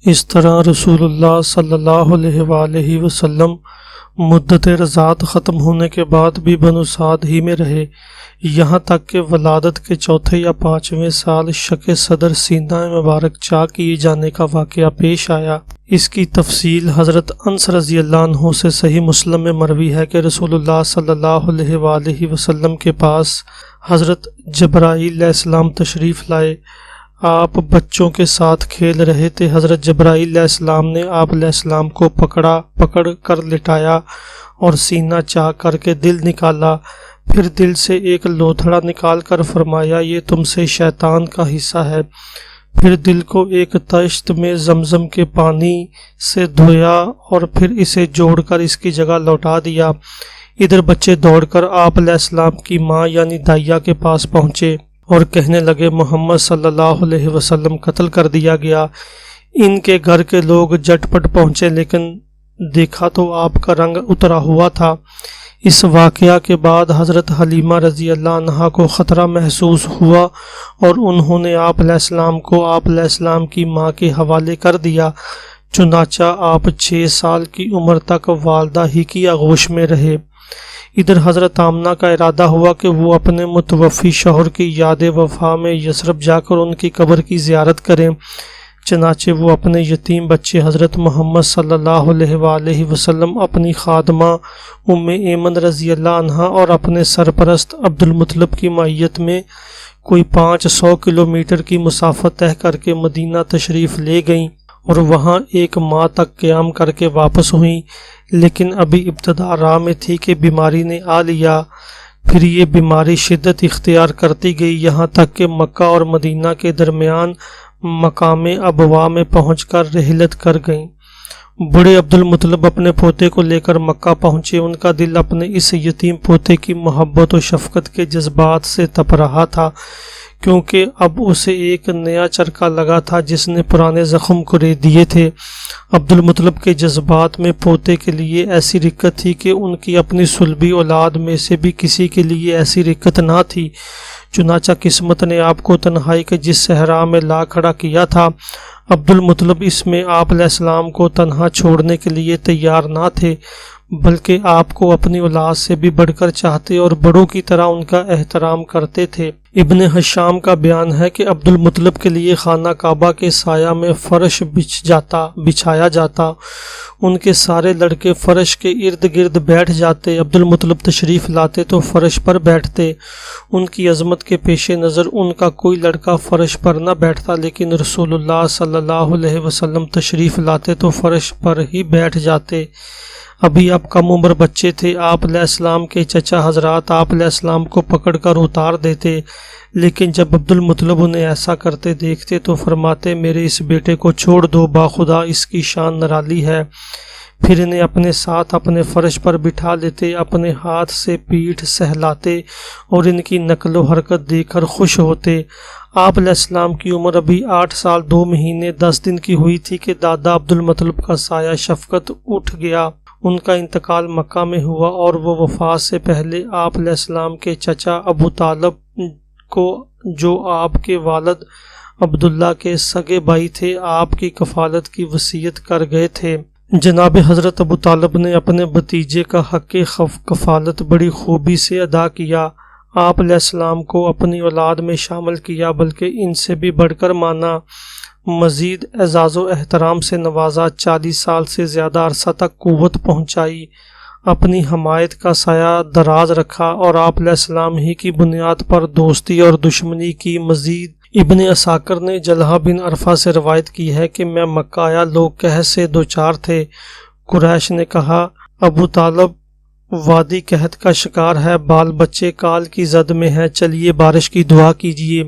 اس طرح رسول اللہ صلی اللہ علیہ وآلہ وسلم مدت رضاعت ختم ہونے کے بعد بھی بنو سعد ہی میں رہے، یہاں تک کہ ولادت کے چوتھے یا پانچویں سال شق صدر سینہ مبارک چاک کیے جانے کا واقعہ پیش آیا۔ اس کی تفصیل حضرت انس رضی اللہ عنہ سے صحیح مسلم میں مروی ہے کہ رسول اللہ صلی اللہ علیہ وآلہ وسلم کے پاس حضرت جبرائیل علیہ السلام تشریف لائے۔ آپ بچوں کے ساتھ کھیل رہے تھے۔ حضرت جبرائیل علیہ السلام نے آپ علیہ السلام کو پکڑ کر لٹایا اور سینہ چاک کر کے دل نکالا، پھر دل سے ایک لوتھڑا نکال کر فرمایا یہ تم سے شیطان کا حصہ ہے، پھر دل کو ایک طشت میں زمزم کے پانی سے دھویا اور پھر اسے جوڑ کر اس کی جگہ لوٹا دیا۔ ادھر بچے دوڑ کر آپ علیہ السلام کی ماں یعنی دائیا کے پاس پہنچے اور کہنے لگے محمد صلی اللہ علیہ وسلم قتل کر دیا گیا۔ ان کے گھر کے لوگ جٹ پٹ پہنچے، لیکن دیکھا تو آپ کا رنگ اترا ہوا تھا۔ اس واقعہ کے بعد حضرت حلیمہ رضی اللہ عنہا کو خطرہ محسوس ہوا اور انہوں نے آپ علیہ السلام کو آپ علیہ السلام کی ماں کے حوالے کر دیا۔ چنانچہ آپ 6 سال کی عمر تک والدہ ہی کی آغوش میں رہے۔ ادھر حضرت آمنہ کا ارادہ ہوا کہ وہ اپنے متوفی شوہر کی یاد وفا میں یثرب جا کر ان کی قبر کی زیارت کریں۔ چنانچہ وہ اپنے یتیم بچے حضرت محمد صلی اللہ علیہ وآلہ وسلم، اپنی خادمہ ام ایمن رضی اللہ عنہا اور اپنے سرپرست عبد المطلب کی معیت میں کوئی 500 کلومیٹر کی مسافت طے کر کے مدینہ تشریف لے گئیں اور وہاں 1 ماہ تک قیام کر کے واپس ہوئیں، لیکن ابھی ابتدا راہ میں تھی کہ بیماری نے آ لیا۔ پھر یہ بیماری شدت اختیار کرتی گئی، یہاں تک کہ مکہ اور مدینہ کے درمیان مقام ابوا میں پہنچ کر رحلت کر گئیں۔ بڑے عبد المطلب اپنے پوتے کو لے کر مکہ پہنچے۔ ان کا دل اپنے اس یتیم پوتے کی محبت و شفقت کے جذبات سے تپ رہا تھا، کیونکہ اب اسے ایک نیا چرکا لگا تھا جس نے پرانے زخم کرے دیے تھے۔ عبد المطلب کے جذبات میں پوتے کے لیے ایسی رقت تھی کہ ان کی اپنی صلبی اولاد میں سے بھی کسی کے لیے ایسی رقت نہ تھی۔ چنانچہ قسمت نے آپ کو تنہائی کے جس صحرا میں لا کھڑا کیا تھا، عبد المطلب اس میں آپ علیہ السلام کو تنہا چھوڑنے کے لیے تیار نہ تھے، بلکہ آپ کو اپنی اولاد سے بھی بڑھ کر چاہتے اور بڑوں کی طرح ان کا احترام کرتے تھے۔ ابن حشام کا بیان ہے کہ عبد المطلب کے لیے خانہ کعبہ کے سایہ میں فرش بچھایا جاتا، ان کے سارے لڑکے فرش کے ارد گرد بیٹھ جاتے، عبد المطلب تشریف لاتے تو فرش پر بیٹھتے۔ ان کی عظمت کے پیش نظر ان کا کوئی لڑکا فرش پر نہ بیٹھتا، لیکن رسول اللہ صلی اللہ علیہ وسلم تشریف لاتے تو فرش پر ہی بیٹھ جاتے۔ ابھی آپ کم عمر بچے تھے۔ آپ علیہ السلام کے چچا حضرات آپ علیہ السلام کو پکڑ کر اتار دیتے، لیکن جب عبد المطلب انہیں ایسا کرتے دیکھتے تو فرماتے میرے اس بیٹے کو چھوڑ دو، باخدا اس کی شان نرالی ہے۔ پھر انہیں اپنے ساتھ اپنے فرش پر بٹھا لیتے، اپنے ہاتھ سے پیٹھ سہلاتے اور ان کی نقل و حرکت دیکھ کر خوش ہوتے۔ آپ علیہ السلام کی عمر ابھی 8 سال 2 مہینے 10 دن کی ہوئی تھی کہ دادا عبد المطلب کا سایہ شفقت اٹھ گیا۔ ان کا انتقال مکہ میں ہوا اور وہ وفات سے پہلے آپ علیہ السلام کے چچا ابو طالب کو، جو آپ کے والد عبداللہ کے سگے بھائی تھے، آپ کی کفالت کی وصیت کر گئے تھے۔ جناب حضرت ابو طالب نے اپنے بھتیجے کا حق کفالت بڑی خوبی سے ادا کیا۔ آپ علیہ السلام کو اپنی اولاد میں شامل کیا، بلکہ ان سے بھی بڑھ کر مانا، مزید اعزاز و احترام سے نوازا، 40 سال سے زیادہ عرصہ تک قوت پہنچائی، اپنی حمایت کا سایہ دراز رکھا اور آپ علیہ السلام ہی کی بنیاد پر دوستی اور دشمنی کی۔ مزید ابن اساکر نے جلحہ بن عرفہ سے روایت کی ہے کہ میں مکہ آیا، لوگ قحط سے دوچار تھے۔ قریش نے کہا ابو طالب وادی قحط کا شکار ہے، بال بچے کال کی زد میں ہیں، چلیے بارش کی دعا کیجیے۔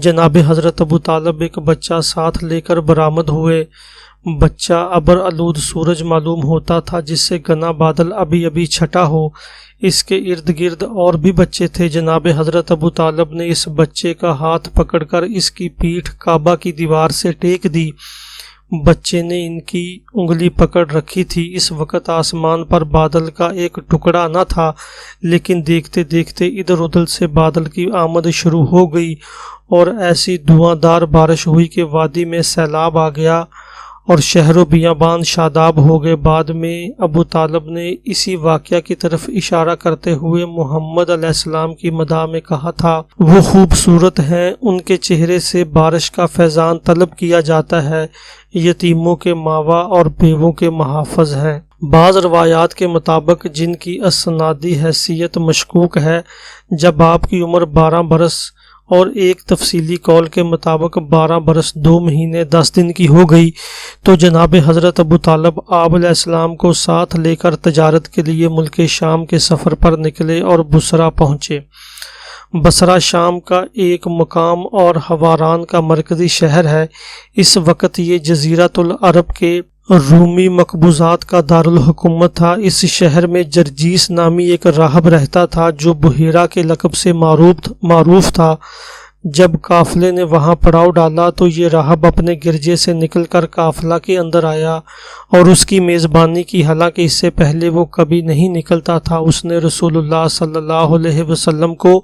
جناب حضرت ابو طالب ایک بچہ ساتھ لے کر برآمد ہوئے۔ بچہ ابر آلود سورج معلوم ہوتا تھا، جس سے گنا بادل ابھی ابھی چھٹا ہو۔ اس کے ارد گرد اور بھی بچے تھے۔ جناب حضرت ابو طالب نے اس بچے کا ہاتھ پکڑ کر اس کی پیٹھ کعبہ کی دیوار سے ٹیک دی۔ بچے نے ان کی انگلی پکڑ رکھی تھی۔ اس وقت آسمان پر بادل کا ایک ٹکڑا نہ تھا، لیکن دیکھتے دیکھتے ادھر ادھر سے بادل کی آمد شروع ہو گئی اور ایسی دھواں دار بارش ہوئی کہ وادی میں سیلاب آ گیا اور شہر و بیابان شاداب ہو گئے۔ بعد میں ابو طالب نے اسی واقعہ کی طرف اشارہ کرتے ہوئے محمد علیہ السلام کی مداح میں کہا تھا، وہ خوبصورت ہیں، ان کے چہرے سے بارش کا فیضان طلب کیا جاتا ہے، یتیموں کے ماوا اور بیووں کے محافظ ہیں۔ بعض روایات کے مطابق جن کی اسنادی حیثیت مشکوک ہے، جب آپ کی عمر 12 برس اور ایک تفصیلی قول کے مطابق 12 برس 2 مہینے 10 دن کی ہو گئی تو جناب حضرت ابو طالب آپ علیہ السلام کو ساتھ لے کر تجارت کے لیے ملک شام کے سفر پر نکلے اور بصرہ پہنچے۔ بصرہ شام کا ایک مقام اور حواران کا مرکزی شہر ہے۔ اس وقت یہ جزیرۃ العرب کے رومی مقبوضات کا دارالحکومت تھا۔ اس شہر میں جرجیس نامی ایک راہب رہتا تھا جو بحیرہ کے لقب سے معروف تھا۔ جب قافلے نے وہاں پڑاؤ ڈالا تو یہ راہب اپنے گرجے سے نکل کر قافلہ کے اندر آیا اور اس کی میزبانی کی، حالانکہ اس سے پہلے وہ کبھی نہیں نکلتا تھا۔ اس نے رسول اللہ صلی اللہ علیہ وسلم کو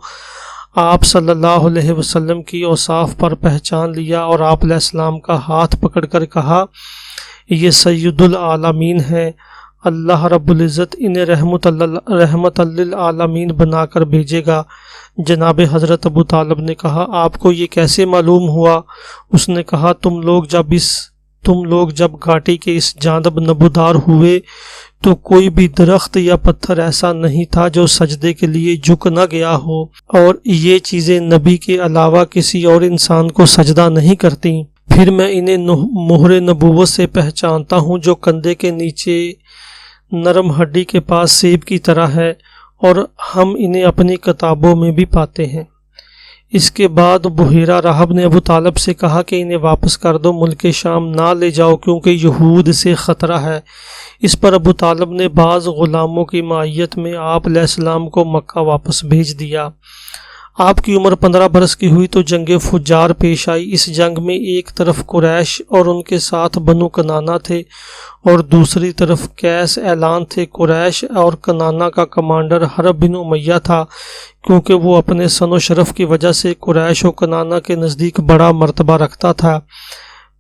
آپ صلی اللہ علیہ وسلم کی اوصاف پر پہچان لیا اور آپ علیہ السلام کا ہاتھ پکڑ کر کہا، یہ سید العالمین ہیں، اللہ رب العزت انہیں رحمت للعالمین بنا کر بھیجے گا۔ جناب حضرت ابو طالب نے کہا، آپ کو یہ کیسے معلوم ہوا؟ اس نے کہا، تم لوگ جب گھاٹی کے اس جانب نبودار ہوئے تو کوئی بھی درخت یا پتھر ایسا نہیں تھا جو سجدے کے لیے جھک نہ گیا ہو، اور یہ چیزیں نبی کے علاوہ کسی اور انسان کو سجدہ نہیں کرتی۔ پھر میں انہیں مہر نبوت سے پہچانتا ہوں جو کندھے کے نیچے نرم ہڈی کے پاس سیب کی طرح ہے، اور ہم انہیں اپنی کتابوں میں بھی پاتے ہیں۔ اس کے بعد بحیرہ راہب نے ابو طالب سے کہا کہ انہیں واپس کر دو، ملک شام نہ لے جاؤ کیونکہ یہود سے خطرہ ہے۔ اس پر ابو طالب نے بعض غلاموں کی معیت میں آپ علیہ السلام کو مکہ واپس بھیج دیا۔ آپ کی عمر 15 برس کی ہوئی تو جنگ فجار پیش آئی۔ اس جنگ میں ایک طرف قریش اور ان کے ساتھ بنو کنانہ تھے اور دوسری طرف قیس اعلان تھے۔ قریش اور کنانہ کا کمانڈر حرب بن امیہ تھا، کیونکہ وہ اپنے سن و شرف کی وجہ سے قریش و کنانہ کے نزدیک بڑا مرتبہ رکھتا تھا۔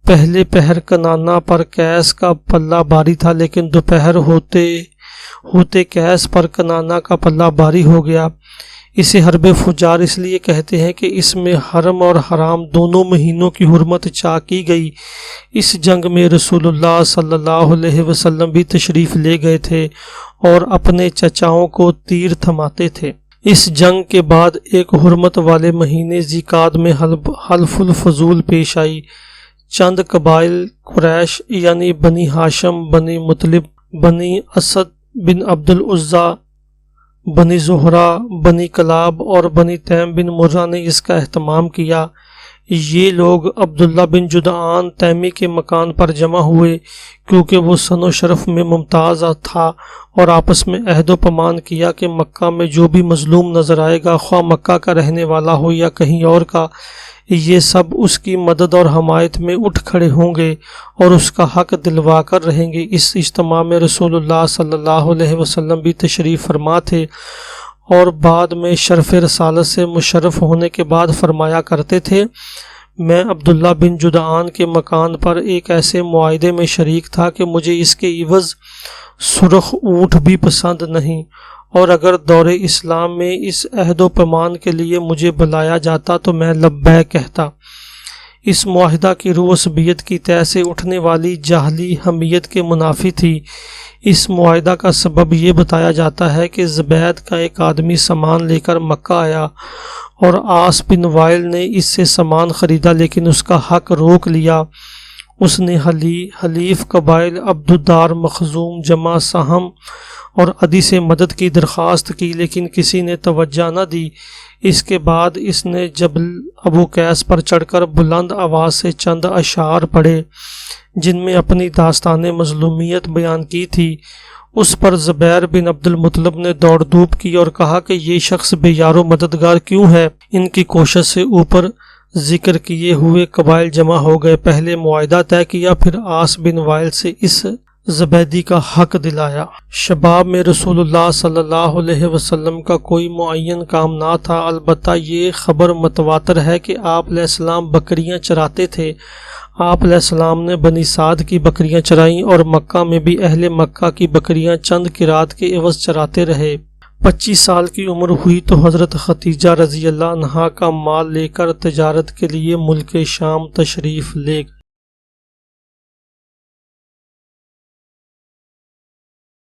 پہلے پہر کنانہ پر قیس کا پلہ بھاری تھا، لیکن دوپہر ہوتے قیس پر کنانہ کا پلہ بھاری ہو گیا۔ اسے حرب فجار اس لیے کہتے ہیں کہ اس میں حرم اور حرام دونوں مہینوں کی حرمت چاک کی گئی۔ اس جنگ میں رسول اللہ صلی اللہ علیہ وسلم بھی تشریف لے گئے تھے اور اپنے چچاؤں کو تیر تھماتے تھے۔ اس جنگ کے بعد ایک حرمت والے مہینے ذی-قعدہ میں حلف الفضول پیش آئی۔ چند قبائل قریش یعنی بنی ہاشم، بنی مطلب، بنی اسد بن عبد العزیٰ، بنی زہرہ، بنی کلاب اور بنی تیم بن مرہ نے اس کا اہتمام کیا۔ یہ لوگ عبداللہ بن جدعان تیمی کے مکان پر جمع ہوئے کیونکہ وہ سن و شرف میں ممتاز تھا، اور آپس میں عہد و پیمان کیا کہ مکہ میں جو بھی مظلوم نظر آئے گا، خواہ مکہ کا رہنے والا ہو یا کہیں اور کا، یہ سب اس کی مدد اور حمایت میں اٹھ کھڑے ہوں گے اور اس کا حق دلوا کر رہیں گے۔ اس اجتماع میں رسول اللہ صلی اللہ علیہ وسلم بھی تشریف فرما تھے، اور بعد میں شرف رسالت سے مشرف ہونے کے بعد فرمایا کرتے تھے، میں عبداللہ بن جدعان کے مکان پر ایک ایسے معاہدے میں شریک تھا کہ مجھے اس کے عوض سرخ اونٹ بھی پسند نہیں، اور اگر دور اسلام میں اس عہد و پیمان کے لیے مجھے بلایا جاتا تو میں لبیک کہتا۔ اس معاہدہ کی روح عصبیت کی طے سے اٹھنے والی جاہلی حمیت کے منافی تھی۔ اس معاہدہ کا سبب یہ بتایا جاتا ہے کہ زبید کا ایک آدمی سامان لے کر مکہ آیا اور عاص بن وائل نے اس سے سامان خریدا، لیکن اس کا حق روک لیا۔ اس نے حلیف قبائل عبدالدار، مخزوم، جمع، سہم اور عدی سے مدد کی درخواست کی، لیکن کسی نے توجہ نہ دی۔ اس کے بعد اس نے جبل ابو قیس پر چڑھ کر بلند آواز سے چند اشعار پڑھے جن میں اپنی داستان مظلومیت بیان کی تھی۔ اس پر زبیر بن عبد المطلب نے دوڑ دھوپ کی اور کہا کہ یہ شخص بے یار و مددگار کیوں ہے؟ ان کی کوشش سے اوپر ذکر کیے ہوئے قبائل جمع ہو گئے، پہلے معاہدہ طے کیا، پھر عاص بن وائل سے اس زبیدی کا حق دلایا۔ شباب میں رسول اللہ صلی اللہ علیہ وسلم کا کوئی معین کام نہ تھا، البتہ یہ خبر متواتر ہے کہ آپ علیہ السلام بکریاں چراتے تھے۔ آپ علیہ السلام نے بنی سعد کی بکریاں چرائیں اور مکہ میں بھی اہل مکہ کی بکریاں چند قرات کے عوض چراتے رہے۔ 25 سال کی عمر ہوئی تو حضرت خدیجہ رضی اللہ عنہا کا مال لے کر تجارت کے لیے ملک شام تشریف لے گئے۔